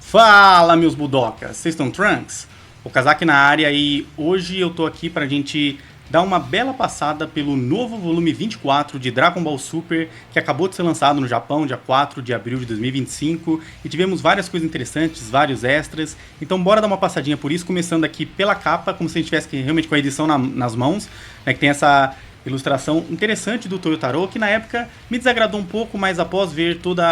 Fala, meus budocas, vocês estão trunks? O Kazaki na área e hoje eu tô aqui pra gente dar uma bela passada pelo novo volume 24 de Dragon Ball Super, que acabou de ser lançado no Japão, dia 4 de abril de 2025, e tivemos várias coisas interessantes, vários extras, então bora dar uma passadinha por isso, começando aqui pela capa, como se a gente tivesse realmente com a edição nas mãos, né, que tem essa ilustração interessante do Toyotaro, que na época me desagradou um pouco, mas após ver toda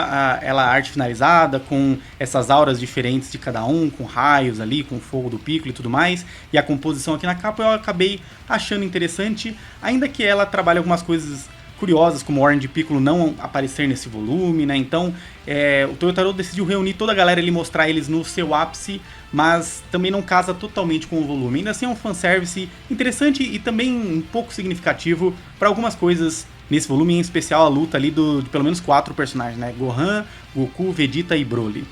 ela arte finalizada, com essas auras diferentes de cada um, com raios ali, com o fogo do Piccolo e tudo mais, e a composição aqui na capa eu acabei achando interessante, ainda que ela trabalhe algumas coisas curiosas, como o Orange Piccolo não aparecer nesse volume, né? Então o Toyotaro decidiu reunir toda a galera e mostrar eles no seu ápice, mas também não casa totalmente com o volume. Ainda assim é um fanservice interessante e também um pouco significativo para algumas coisas nesse volume, em especial a luta ali de pelo menos 4 personagens, né? Gohan, Goku, Vegeta e Broly.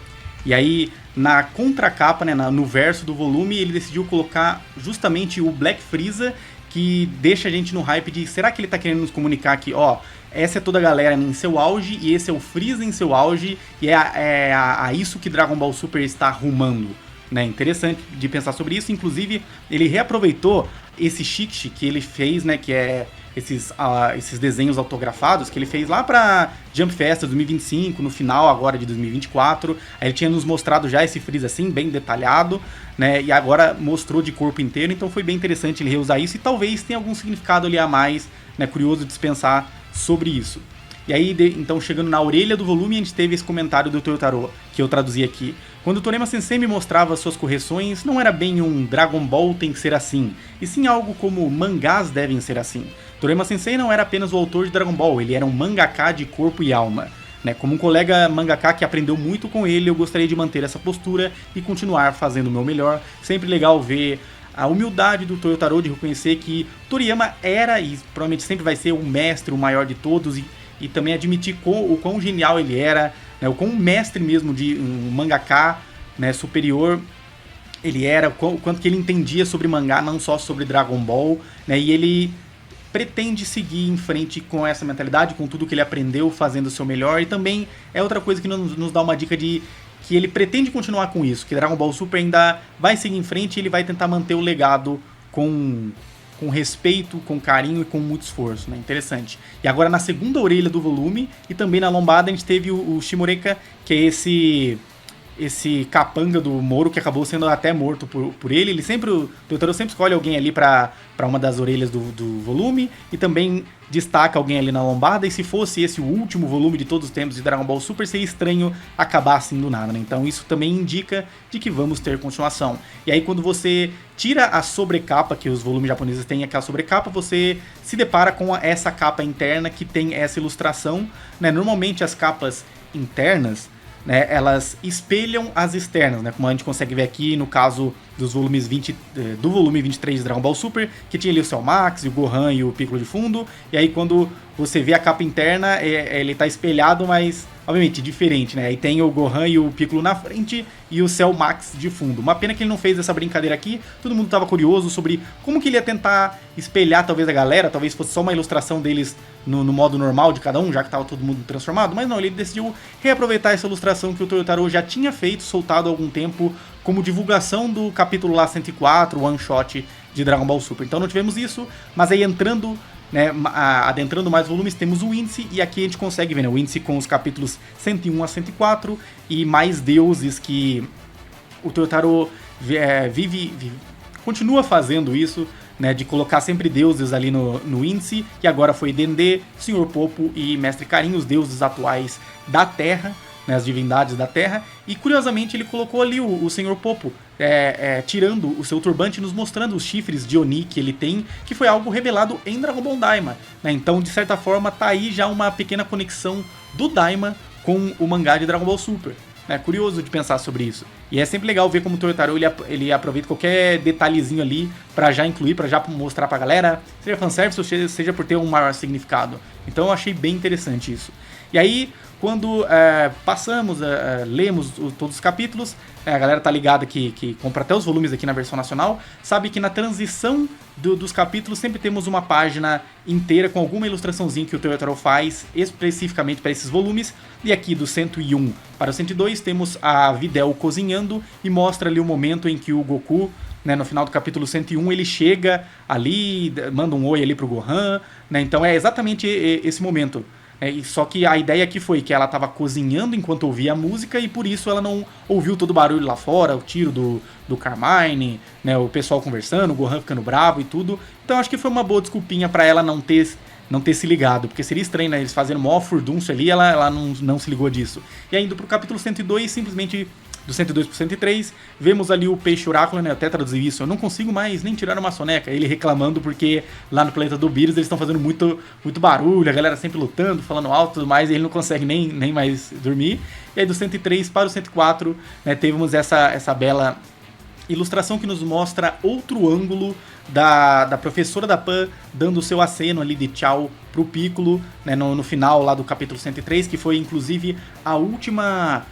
E aí, na contracapa, né, no verso do volume, ele decidiu colocar justamente o Black Frieza, que deixa a gente no hype de, será que ele tá querendo nos comunicar que, ó, essa é toda a galera em seu auge, e esse é o Frieza em seu auge, e a isso que Dragon Ball Super está arrumando, né? Interessante de pensar sobre isso, inclusive, ele reaproveitou esse chique que ele fez, né, que é esses desenhos autografados que ele fez lá pra Jump Festa 2025, no final agora de 2024, aí ele tinha nos mostrado já esse Freeza assim, bem detalhado, né, e agora mostrou de corpo inteiro, então foi bem interessante ele reusar isso e talvez tenha algum significado ali a mais, né, curioso de se pensar sobre isso. E aí, então, chegando na orelha do volume, a gente teve esse comentário do Toyotaro, que eu traduzi aqui. Quando o Toriyama Sensei me mostrava suas correções, não era bem um Dragon Ball tem que ser assim, e sim algo como mangás devem ser assim. Toriyama Sensei não era apenas o autor de Dragon Ball, ele era um mangaka de corpo e alma. Né? Como um colega mangaka que aprendeu muito com ele, eu gostaria de manter essa postura e continuar fazendo o meu melhor. Sempre legal ver a humildade do Toyotaro de reconhecer que Toriyama era e provavelmente sempre vai ser o mestre, o maior de todos, e também admitir o quão genial ele era, né, o quão mestre mesmo de um mangaka, né, superior ele era, o quanto que ele entendia sobre mangá, não só sobre Dragon Ball, né, e ele pretende seguir em frente com essa mentalidade, com tudo que ele aprendeu, fazendo o seu melhor, e também é outra coisa que nos dá uma dica de que ele pretende continuar com isso, que Dragon Ball Super ainda vai seguir em frente e ele vai tentar manter o legado com respeito, com carinho e com muito esforço, né? Interessante. E agora na segunda orelha do volume e também na lombada a gente teve o Shimureka, que é esse capanga do Moro que acabou sendo até morto por ele. O Toyotaro sempre escolhe alguém ali pra uma das orelhas do volume e também destaca alguém ali na lombada, e se fosse esse o último volume de todos os tempos de Dragon Ball Super, seria estranho acabar assim do nada, né? Então isso também indica de que vamos ter continuação. E aí quando você tira a sobrecapa, que os volumes japoneses têm aquela sobrecapa, você se depara com essa capa interna que tem essa ilustração, né? Normalmente as capas internas, né, elas espelham as externas, né, como a gente consegue ver aqui no caso dos volumes do volume 23 de Dragon Ball Super, que tinha ali o Cell Max, o Gohan e o Piccolo de fundo, e aí quando você vê a capa interna, ele tá espelhado, mas obviamente diferente, né, aí tem o Gohan e o Piccolo na frente e o Cell Max de fundo. Uma pena que ele não fez essa brincadeira aqui, todo mundo tava curioso sobre como que ele ia tentar espelhar talvez a galera, talvez fosse só uma ilustração deles no modo normal de cada um, já que tava todo mundo transformado, mas não, ele decidiu reaproveitar essa ilustração que o Toyotaro já tinha feito, soltado há algum tempo, como divulgação do capítulo lá 104, o one shot de Dragon Ball Super. Então não tivemos isso, mas aí entrando, né, adentrando mais volumes, temos o índice, e aqui a gente consegue ver, né, o índice com os capítulos 101 a 104 e mais deuses que o Toyotaro continua fazendo isso, né, de colocar sempre deuses ali no índice, e agora foi Dendê, Senhor Popo e Mestre Karin, os deuses atuais da Terra, né, as divindades da Terra, e curiosamente ele colocou ali o Senhor Popo, tirando o seu turbante, nos mostrando os chifres de Oni que ele tem, que foi algo revelado em Dragon Ball Daima, né? Então de certa forma tá aí já uma pequena conexão do Daima com o mangá de Dragon Ball Super. É curioso de pensar sobre isso. E é sempre legal ver como o Toyotaro ele aproveita qualquer detalhezinho ali pra já incluir, pra já mostrar pra galera, seja fanservice ou seja por ter um maior significado. Então eu achei bem interessante isso. E aí, quando lemos todos os capítulos, a galera tá ligada que compra até os volumes aqui na versão nacional, sabe que na transição dos capítulos sempre temos uma página inteira com alguma ilustraçãozinha que o Toyotaro faz especificamente para esses volumes. E aqui do 101 para o 102 temos a Videl cozinhando e mostra ali o momento em que o Goku, né, no final do capítulo 101, ele chega ali, manda um oi ali pro Gohan, né, então é exatamente esse momento. Só que a ideia aqui foi que ela estava cozinhando enquanto ouvia a música e por isso ela não ouviu todo o barulho lá fora, o tiro do Carmine, né, o pessoal conversando, o Gohan ficando bravo e tudo. Então acho que foi uma boa desculpinha para ela não ter se ligado, porque seria estranho, né, eles fazendo maior furdúncio ali, ela não se ligou disso. E aí indo pro capítulo 102, simplesmente do 102 pro 103, vemos ali o peixe oráculo, né, eu até traduzi isso, eu não consigo mais nem tirar uma soneca, ele reclamando porque lá no planeta do Beerus eles estão fazendo muito barulho, a galera sempre lutando, falando alto e tudo mais, e ele não consegue nem mais dormir. E aí do 103 para o 104, né, tivemos essa bela ilustração que nos mostra outro ângulo da professora da Pan dando o seu aceno ali de tchau pro Piccolo, né, no final lá do capítulo 103, que foi inclusive a última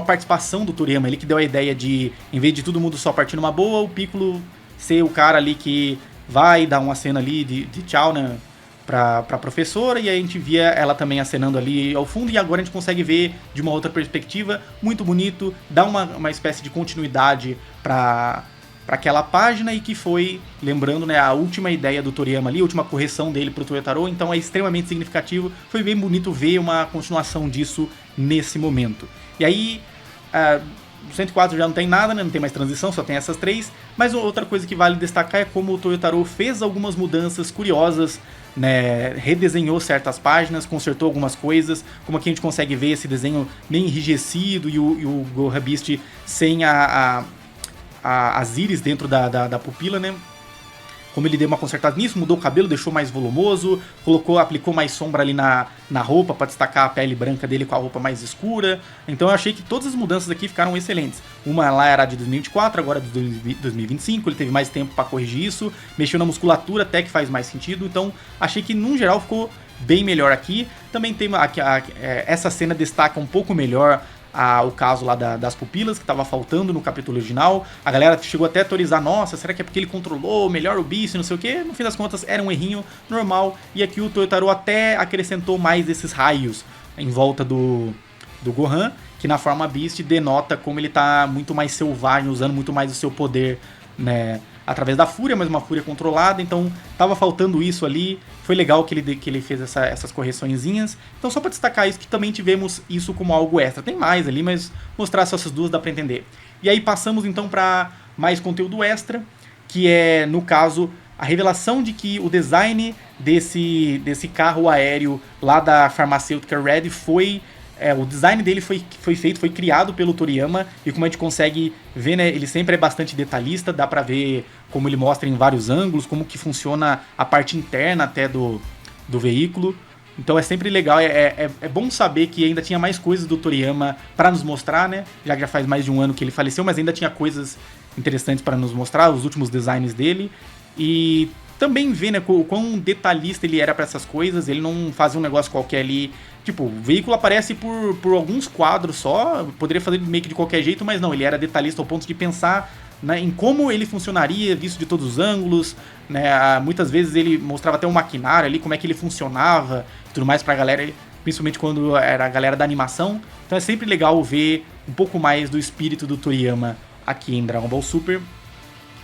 participação do Toriyama, ele que deu a ideia de, em vez de todo mundo só partir numa boa, o Piccolo ser o cara ali que vai dar uma cena ali de tchau, né, pra professora, e aí a gente via ela também acenando ali ao fundo, e agora a gente consegue ver de uma outra perspectiva, muito bonito, dá uma espécie de continuidade pra aquela página, e que foi, lembrando, né, a última ideia do Toriyama ali, a última correção dele pro Toyotaro, então é extremamente significativo, foi bem bonito ver uma continuação disso nesse momento. E aí, no 104 já não tem nada, né? Não tem mais transição, só tem essas três. Mas outra coisa que vale destacar é como o Toyotaro fez algumas mudanças curiosas, né? Redesenhou certas páginas, consertou algumas coisas. Como aqui a gente consegue ver esse desenho bem enrijecido e o Gohan Beast sem as íris dentro da pupila, né? Como ele deu uma consertada nisso, mudou o cabelo, deixou mais volumoso, aplicou mais sombra ali na roupa para destacar a pele branca dele com a roupa mais escura. Então eu achei que todas as mudanças aqui ficaram excelentes. Uma lá era de 2024, agora de 2025, ele teve mais tempo para corrigir isso, mexeu na musculatura até que faz mais sentido, então achei que no geral ficou bem melhor aqui. Também tem essa cena destaca um pouco melhor o caso lá das pupilas, que estava faltando no capítulo original. A galera chegou até a teorizar, nossa, será que é porque ele controlou melhor o Beast, não sei o que. No fim das contas era um errinho normal, e aqui o Toyotaro até acrescentou mais esses raios em volta do Gohan, que na forma Beast denota como ele tá muito mais selvagem, usando muito mais o seu poder, né, através da fúria, mas uma fúria controlada. Então tava faltando isso ali, foi legal que ele fez essas correçõezinhas. Então só para destacar isso, que também tivemos isso como algo extra. Tem mais ali, mas mostrar só essas duas dá para entender. E aí passamos então para mais conteúdo extra, que é, no caso, a revelação de que o design desse carro aéreo lá da farmacêutica Red foi... o design dele foi criado pelo Toriyama, e como a gente consegue ver, né, ele sempre é bastante detalhista, dá pra ver como ele mostra em vários ângulos, como que funciona a parte interna até do veículo. Então é sempre legal, é bom saber que ainda tinha mais coisas do Toriyama pra nos mostrar, né, já que já faz mais de um ano que ele faleceu, mas ainda tinha coisas interessantes pra nos mostrar, os últimos designs dele, e também ver, né, o quão detalhista ele era pra essas coisas. Ele não fazia um negócio qualquer ali. Tipo, o veículo aparece por alguns quadros só, poderia fazer meio que de qualquer jeito, mas não, ele era detalhista ao ponto de pensar, né, em como ele funcionaria, visto de todos os ângulos, né, muitas vezes ele mostrava até um maquinário ali, como é que ele funcionava e tudo mais pra galera, principalmente quando era a galera da animação. Então é sempre legal ver um pouco mais do espírito do Toriyama aqui em Dragon Ball Super.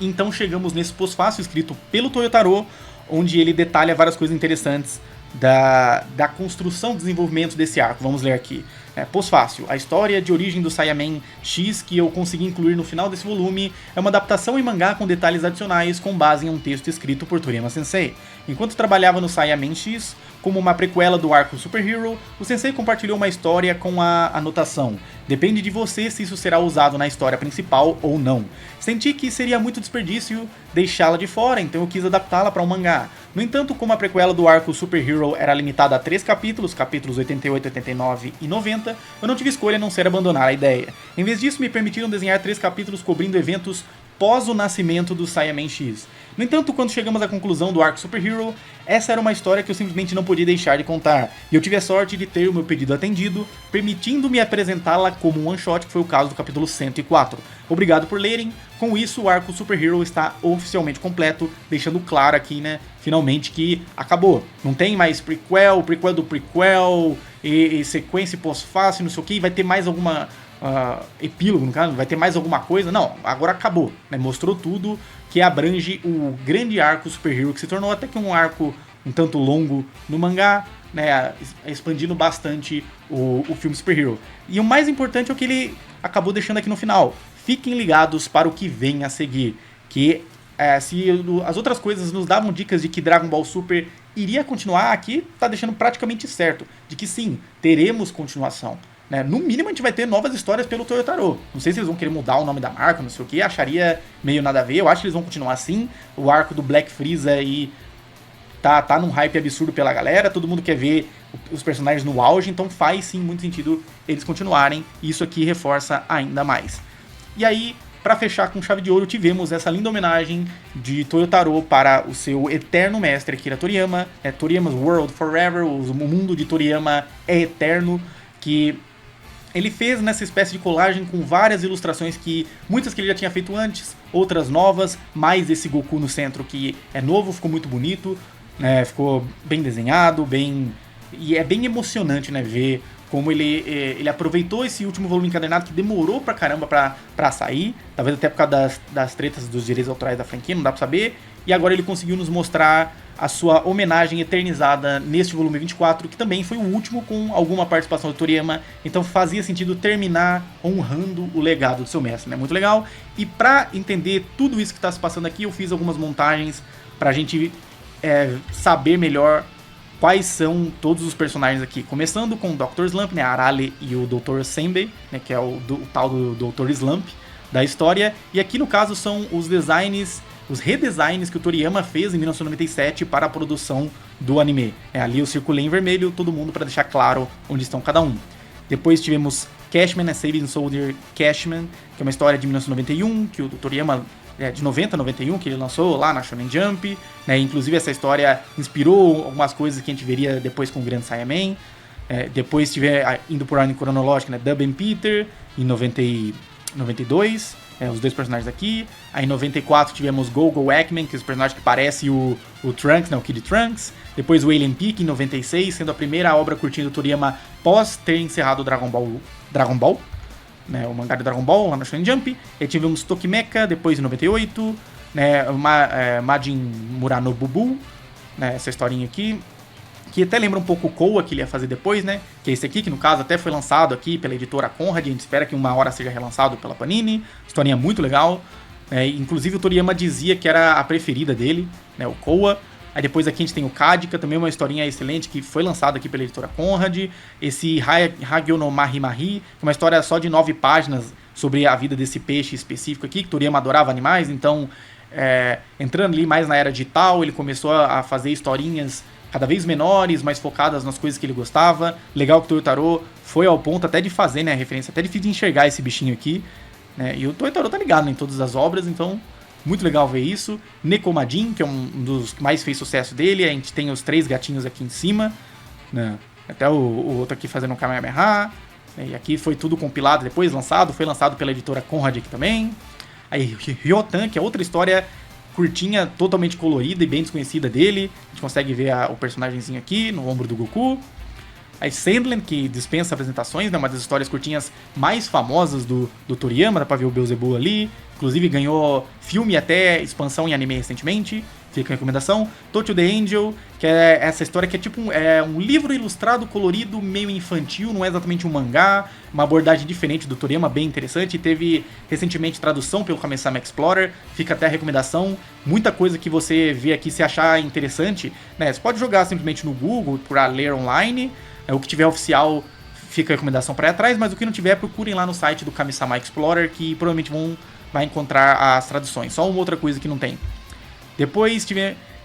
Então chegamos nesse pós-fácil escrito pelo Toyotaro, onde ele detalha várias coisas interessantes da construção e desenvolvimento desse arco. Vamos ler aqui. Pós-fácil. A história de origem do Saiyaman X, que eu consegui incluir no final desse volume, é uma adaptação em mangá com detalhes adicionais com base em um texto escrito por Toriyama Sensei. Enquanto trabalhava no Saiyaman X, como uma prequela do arco Super Hero, o Sensei compartilhou uma história com a anotação: depende de você se isso será usado na história principal ou não. Senti que seria muito desperdício deixá-la de fora, então eu quis adaptá-la para um mangá. No entanto, como a prequela do arco Super Hero era limitada a 3 capítulos, capítulos 88, 89 e 90, eu não tive escolha a não ser abandonar a ideia. Em vez disso, me permitiram desenhar 3 capítulos cobrindo eventos pós o nascimento do Saiyaman X. No entanto, quando chegamos à conclusão do arco Super Hero, essa era uma história que eu simplesmente não podia deixar de contar, e eu tive a sorte de ter o meu pedido atendido, permitindo-me apresentá-la como um one-shot, que foi o caso do capítulo 104. Obrigado por lerem, com isso o arco Super Hero está oficialmente completo, deixando claro aqui, né, finalmente que acabou. Não tem mais prequel do prequel, e sequência pós-fácil, não sei o que, vai ter mais alguma... epílogo, no caso, vai ter mais alguma coisa? Não, agora acabou, né? Mostrou tudo que abrange o grande arco Super Hero, que se tornou até que um arco um tanto longo no mangá, né? Expandindo bastante o filme Super Hero. E o mais importante é o que ele acabou deixando aqui no final. Fiquem ligados para o que vem a seguir, que se as outras coisas nos davam dicas de que Dragon Ball Super iria continuar, aqui tá deixando praticamente certo, de que sim, teremos continuação. Né? No mínimo a gente vai ter novas histórias pelo Toyotaro. Não sei se eles vão querer mudar o nome da marca, não sei o que, acharia meio nada a ver. Eu acho que eles vão continuar assim. O arco do Black Freeza aí tá num hype absurdo pela galera, todo mundo quer ver os personagens no auge, então faz sim muito sentido eles continuarem, e isso aqui reforça ainda mais. E aí, para fechar com chave de ouro, tivemos essa linda homenagem de Toyotaro para o seu eterno mestre Akira Toriyama, Toriyama's World Forever, o mundo de Toriyama é eterno, que ele fez nessa espécie de colagem com várias ilustrações, que muitas que ele já tinha feito antes, outras novas, mais esse Goku no centro que é novo, ficou muito bonito, né, ficou bem desenhado, e é bem emocionante, né, ver como ele aproveitou esse último volume encadernado que demorou pra caramba pra sair, talvez até por causa das tretas dos direitos autorais da franquia, não dá pra saber, e agora ele conseguiu nos mostrar a sua homenagem eternizada neste volume 24, que também foi o último com alguma participação do Toriyama, então fazia sentido terminar honrando o legado do seu mestre, né? Muito legal. E pra entender tudo isso que tá se passando aqui, eu fiz algumas montagens pra gente saber melhor quais são todos os personagens aqui, começando com o Dr. Slump, né, Arale e o Dr. Senbei, né, que é o tal do Dr. Slump da história, e aqui no caso são os designs, os redesigns que o Toriyama fez em 1997 para a produção do anime. Ali eu circulei em vermelho todo mundo para deixar claro onde estão cada um. Depois tivemos Cashman, Saving Soldier Cashman, que é uma história de 1991, que o Toriyama, de 90 a 91, que ele lançou lá na Shonen Jump, né? Inclusive essa história inspirou algumas coisas que a gente veria depois com o Grand Saiyaman. Depois indo por ordem cronológica, né? Dub and Peter, em 92, os dois personagens aqui. Aí em 94 tivemos Go-Go Eggman, que é o personagem que parece o Trunks, né? O Kid Trunks. Depois o Alien Peak, em 96, sendo a primeira obra curtinha do Toriyama pós ter encerrado o Dragon Ball, né, o mangá de Dragon Ball lá na Shonen Jump. E tivemos Tokimeka, depois em 98, né, Majin Murano Bubu, né, essa historinha aqui, que até lembra um pouco o Koa que ele ia fazer depois, né, que é esse aqui, que no caso até foi lançado aqui pela editora Conrad, a gente espera que uma hora seja relançado pela Panini, historinha muito legal, inclusive o Toriyama dizia que era a preferida dele, né, o Koa. Aí depois aqui a gente tem o Kadika, também uma historinha excelente que foi lançada aqui pela editora Conrad. Esse Hagyo no Mahi Mahi, uma história só de 9 páginas sobre a vida desse peixe específico aqui, que Toriyama adorava animais, então entrando ali mais na era digital, ele começou a fazer historinhas cada vez menores, mais focadas nas coisas que ele gostava. Legal que o Toyotaro foi ao ponto até de fazer, né, a referência, até difícil de enxergar esse bichinho aqui, né, e o Toyotaro tá ligado, né, em todas as obras, então... Muito legal ver isso. Nekomadin, que é um dos que mais fez sucesso dele. A gente tem os 3 gatinhos aqui em cima, né? Até o outro aqui fazendo um Kamehameha. E aqui foi tudo compilado depois, lançado. Foi lançado pela editora Conrad aqui também. Aí Ryotan, que é outra história curtinha, totalmente colorida e bem desconhecida dele. A gente consegue ver o personagemzinho aqui no ombro do Goku. Aí Sandland, que dispensa apresentações, né? Uma das histórias curtinhas mais famosas do Toriyama, dá pra ver o Beelzebub ali. Inclusive ganhou filme e até expansão em anime recentemente. Fica a recomendação. Tokyo the Angel, que é essa história que é tipo um livro ilustrado, colorido, meio infantil, não é exatamente um mangá. Uma abordagem diferente do Toriyama, bem interessante. Teve recentemente tradução pelo Kame-sama Explorer. Fica até a recomendação. Muita coisa que você vê aqui, se achar interessante, né? Você pode jogar simplesmente no Google para ler online. O que tiver oficial fica a recomendação para ir atrás, mas o que não tiver, procurem lá no site do Kame-sama Explorer, que provavelmente vai encontrar as traduções. Só uma outra coisa que não tem. Depois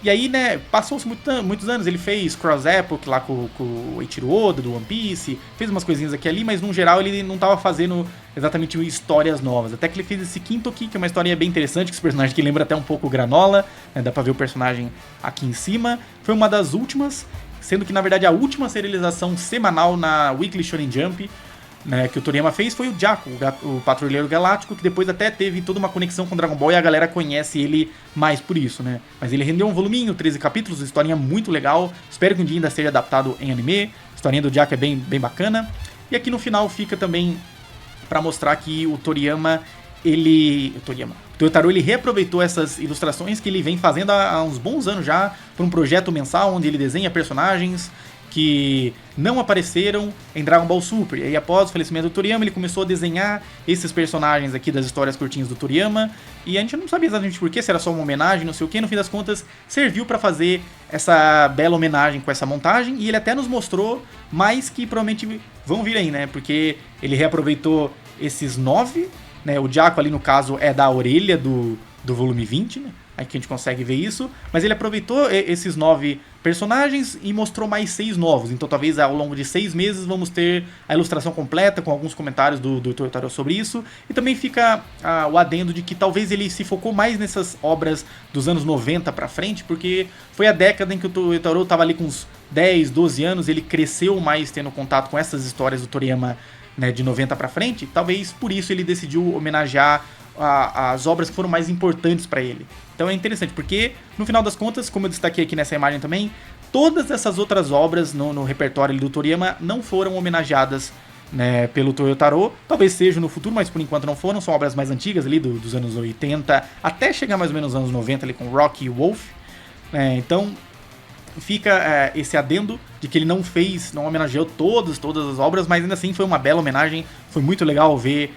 E aí, né, passou-se muitos anos, ele fez Cross Epoch lá com o Eiichiro Oda, do One Piece, fez umas coisinhas aqui e ali, mas no geral ele não tava fazendo exatamente histórias novas. Até que ele fez esse Kintoki, que é uma historinha bem interessante, que esse personagem que lembra até um pouco o Granola, né, dá pra ver o personagem aqui em cima. Foi uma das últimas, sendo que na verdade a última serialização semanal na Weekly Shonen Jump, né, que o Toriyama fez foi o Jaco, o Patrulheiro Galáctico, que depois até teve toda uma conexão com Dragon Ball e a galera conhece ele mais por isso, né? Mas ele rendeu um voluminho, 13 capítulos, historinha muito legal, espero que um dia ainda seja adaptado em anime, a historinha do Jaco é bem bacana. E aqui no final fica também pra mostrar que o Toriyama, o Toyotaro, ele reaproveitou essas ilustrações que ele vem fazendo há uns bons anos já, para um projeto mensal onde ele desenha personagens que não apareceram em Dragon Ball Super. E aí, após o falecimento do Toriyama, ele começou a desenhar esses personagens aqui das histórias curtinhas do Toriyama, e a gente não sabia exatamente porquê, se era só uma homenagem, não sei o que. No fim das contas, serviu para fazer essa bela homenagem com essa montagem, e ele até nos mostrou mais que provavelmente vão vir aí, né? Porque ele reaproveitou esses 9, né? O Jaco ali, no caso, é da orelha do volume 20, né? Aqui a gente consegue ver isso, mas ele aproveitou esses 9 personagens e mostrou mais 6 novos, então talvez ao longo de 6 meses vamos ter a ilustração completa com alguns comentários do Toyotaro sobre isso, e também fica o adendo de que talvez ele se focou mais nessas obras dos anos 90 pra frente, porque foi a década em que o Toyotaro estava ali com uns 10, 12 anos, ele cresceu mais tendo contato com essas histórias do Toriyama, né, de 90 pra frente, talvez por isso ele decidiu homenagear as obras que foram mais importantes para ele. Então é interessante, porque no final das contas, como eu destaquei aqui nessa imagem também, todas essas outras obras no repertório do Toriyama não foram homenageadas, né, pelo Toyotaro. Talvez seja no futuro, mas por enquanto não foram. São obras mais antigas ali, dos anos 80, até chegar mais ou menos nos anos 90 ali com Rocky e Wolf. Então fica esse adendo de que ele não homenageou todas as obras, mas ainda assim foi uma bela homenagem. Foi muito legal ver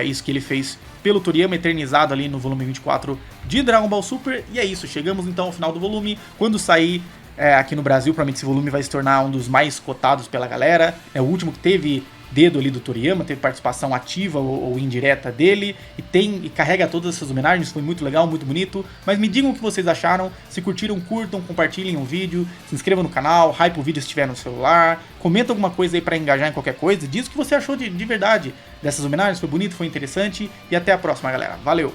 isso que ele fez pelo Toriyama, eternizado ali no volume 24 de Dragon Ball Super. E é isso, chegamos então ao final do volume. Quando sair aqui no Brasil, provavelmente esse volume vai se tornar um dos mais cotados pela galera. É o último que teve dedo ali do Toriyama, teve participação ativa ou indireta dele, e carrega todas essas homenagens. Foi muito legal, muito bonito. Mas me digam o que vocês acharam. Se curtiram, curtam, compartilhem o vídeo, se inscrevam no canal, hype o vídeo se estiver no celular, comenta alguma coisa aí pra engajar em qualquer coisa, diz o que você achou de verdade dessas homenagens. Foi bonito, foi interessante, e até a próxima, galera. Valeu!